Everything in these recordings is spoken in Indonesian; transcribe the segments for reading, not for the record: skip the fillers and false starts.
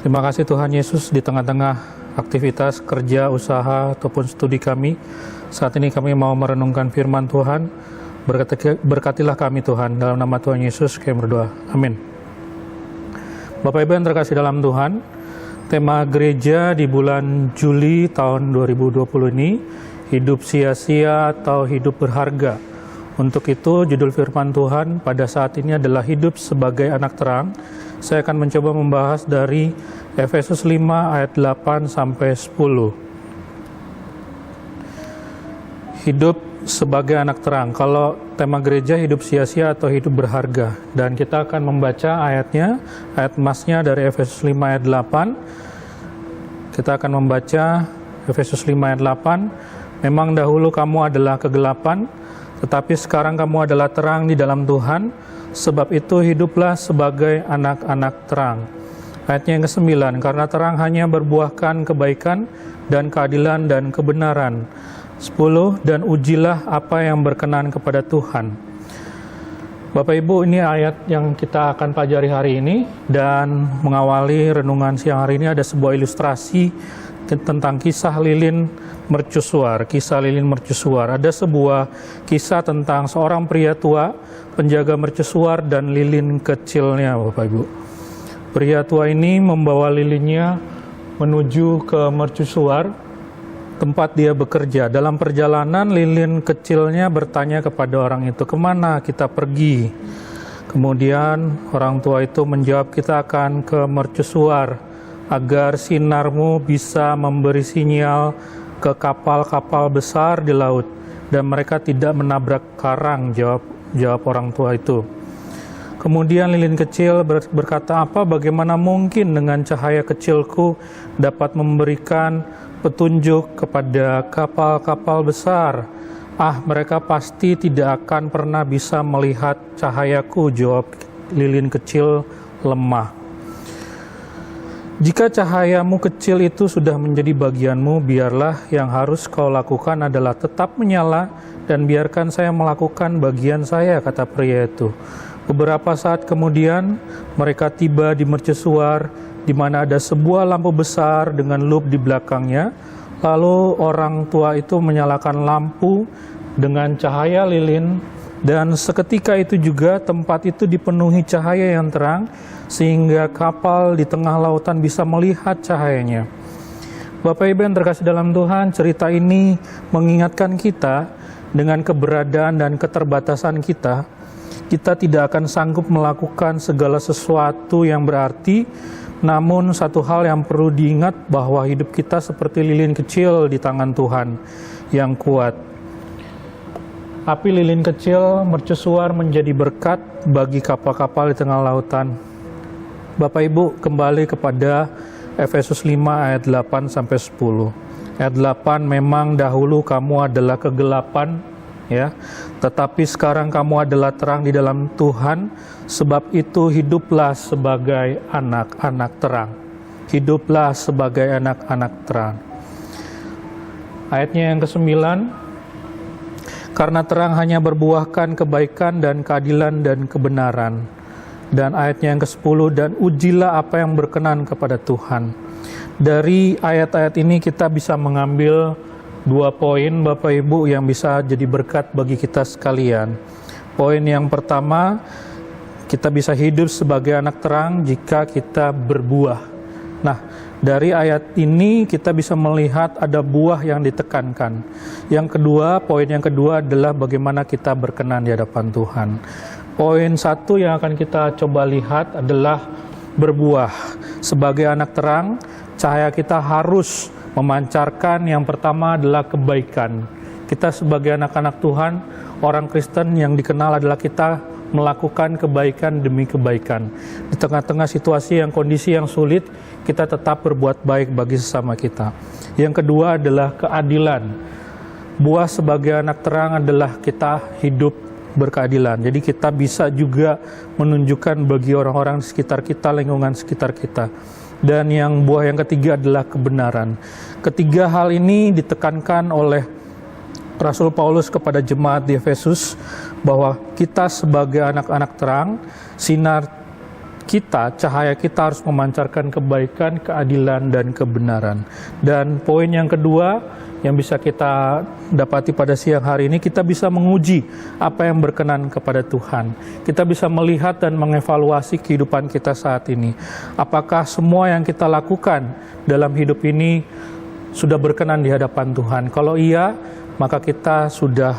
Terima kasih Tuhan Yesus, di tengah-tengah aktivitas kerja, usaha, ataupun studi kami, saat ini kami mau merenungkan firman Tuhan. Berkatilah kami Tuhan, dalam nama Tuhan Yesus kami berdoa. Amin. Bapak Ibu yang terkasih dalam Tuhan, tema gereja di bulan Juli tahun 2020 ini, hidup sia-sia atau hidup berharga. Untuk itu, judul firman Tuhan pada saat ini adalah hidup sebagai anak terang. Saya akan mencoba membahas dari Efesus 5 ayat 8 sampai 10. Hidup sebagai anak terang. Kalau tema gereja hidup sia-sia atau hidup berharga. Dan kita akan membaca ayatnya, ayat emasnya dari Efesus 5 ayat 8. Kita akan membaca Efesus 5 ayat 8. Memang dahulu kamu adalah kegelapan, tetapi sekarang kamu adalah terang di dalam Tuhan, sebab itu hiduplah sebagai anak-anak terang. Ayatnya yang ke-9, karena terang hanya berbuahkan kebaikan dan keadilan dan kebenaran. 10, dan ujilah apa yang berkenan kepada Tuhan. Bapak Ibu, ini ayat yang kita akan pelajari hari ini, dan mengawali renungan siang hari ini ada sebuah ilustrasi tentang kisah lilin mercusuar. Kisah lilin mercusuar. Ada sebuah kisah tentang seorang pria tua, penjaga mercusuar dan lilin kecilnya, Bapak Ibu. Pria tua ini membawa lilinnya menuju ke mercusuar, tempat dia bekerja. Dalam perjalanan, lilin kecilnya bertanya kepada orang itu, "Kemana kita pergi?" Kemudian orang tua itu menjawab, "Kita akan ke mercusuar, agar sinarmu bisa memberi sinyal ke kapal-kapal besar di laut, dan mereka tidak menabrak karang," jawab orang tua itu. Kemudian lilin kecil berkata, "Bagaimana mungkin dengan cahaya kecilku dapat memberikan petunjuk kepada kapal-kapal besar? Mereka pasti tidak akan pernah bisa melihat cahayaku," jawab lilin kecil lemah. "Jika cahayamu kecil itu sudah menjadi bagianmu, biarlah yang harus kau lakukan adalah tetap menyala dan biarkan saya melakukan bagian saya," kata pria itu. Beberapa saat kemudian, mereka tiba di mercusuar, di mana ada sebuah lampu besar dengan loop di belakangnya. Lalu orang tua itu menyalakan lampu dengan cahaya lilin, dan seketika itu juga tempat itu dipenuhi cahaya yang terang, sehingga kapal di tengah lautan bisa melihat cahayanya. Bapak Ibu yang terkasih dalam Tuhan, cerita ini mengingatkan kita dengan keberadaan dan keterbatasan kita tidak akan sanggup melakukan segala sesuatu yang berarti. Namun satu hal yang perlu diingat, bahwa hidup kita seperti lilin kecil di tangan Tuhan yang kuat. Api lilin kecil mercusuar menjadi berkat bagi kapal-kapal di tengah lautan. Bapak Ibu, kembali kepada Efesus 5 ayat 8 sampai 10. Ayat 8, memang dahulu kamu adalah kegelapan, tetapi sekarang kamu adalah terang di dalam Tuhan, sebab itu hiduplah sebagai anak-anak terang. Hiduplah sebagai anak-anak terang. Ayatnya yang ke-9, karena terang hanya berbuahkan kebaikan dan keadilan dan kebenaran. Dan ayatnya yang ke-10, dan ujilah apa yang berkenan kepada Tuhan. Dari ayat-ayat ini kita bisa mengambil 2 poin, Bapak Ibu, yang bisa jadi berkat bagi kita sekalian. Poin yang pertama, kita bisa hidup sebagai anak terang jika kita berbuah. Nah, dari ayat ini kita bisa melihat ada buah yang ditekankan. Yang kedua, poin yang kedua adalah bagaimana kita berkenan di hadapan Tuhan. Poin 1 yang akan kita coba lihat adalah berbuah. Sebagai anak terang, cahaya kita harus memancarkan, yang pertama adalah kebaikan. Kita sebagai anak-anak Tuhan, orang Kristen yang dikenal adalah kita melakukan kebaikan demi kebaikan. Di tengah-tengah situasi yang kondisi yang sulit, kita tetap berbuat baik bagi sesama kita. Yang kedua adalah keadilan. Buah sebagai anak terang adalah kita hidup berkeadilan. Jadi kita bisa juga menunjukkan bagi orang-orang di sekitar kita, lingkungan sekitar kita. Dan yang buah yang ketiga adalah kebenaran. Ketiga hal ini ditekankan oleh Rasul Paulus kepada jemaat di Efesus, bahwa kita sebagai anak-anak terang, sinar kita, cahaya kita harus memancarkan kebaikan, keadilan, dan kebenaran. Dan poin yang kedua yang bisa kita dapati pada siang hari ini, kita bisa menguji apa yang berkenan kepada Tuhan. Kita bisa melihat dan mengevaluasi kehidupan kita saat ini. Apakah semua yang kita lakukan dalam hidup ini sudah berkenan di hadapan Tuhan? Kalau iya, maka kita sudah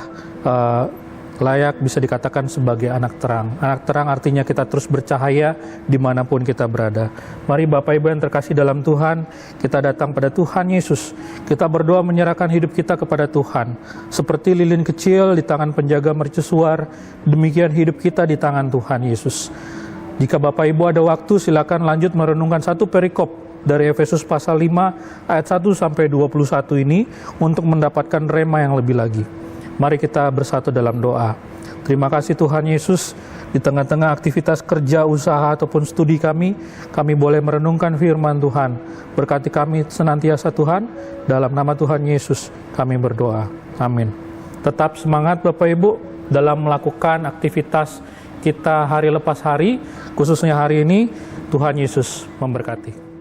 layak bisa dikatakan sebagai anak terang. Anak terang artinya kita terus bercahaya dimanapun kita berada. Mari Bapak Ibu yang terkasih dalam Tuhan, kita datang pada Tuhan Yesus. Kita berdoa menyerahkan hidup kita kepada Tuhan. Seperti lilin kecil di tangan penjaga mercusuar, demikian hidup kita di tangan Tuhan Yesus. Jika Bapak Ibu ada waktu, silakan lanjut merenungkan satu perikop dari Efesus pasal 5 ayat 1 sampai 21 ini untuk mendapatkan rema yang lebih lagi. Mari kita bersatu dalam doa. Terima kasih Tuhan Yesus, di tengah-tengah aktivitas kerja, usaha, ataupun studi kami boleh merenungkan firman Tuhan. Berkati kami senantiasa Tuhan, dalam nama Tuhan Yesus kami berdoa. Amin. Tetap semangat Bapak Ibu dalam melakukan aktivitas kita hari lepas hari, khususnya hari ini. Tuhan Yesus memberkati.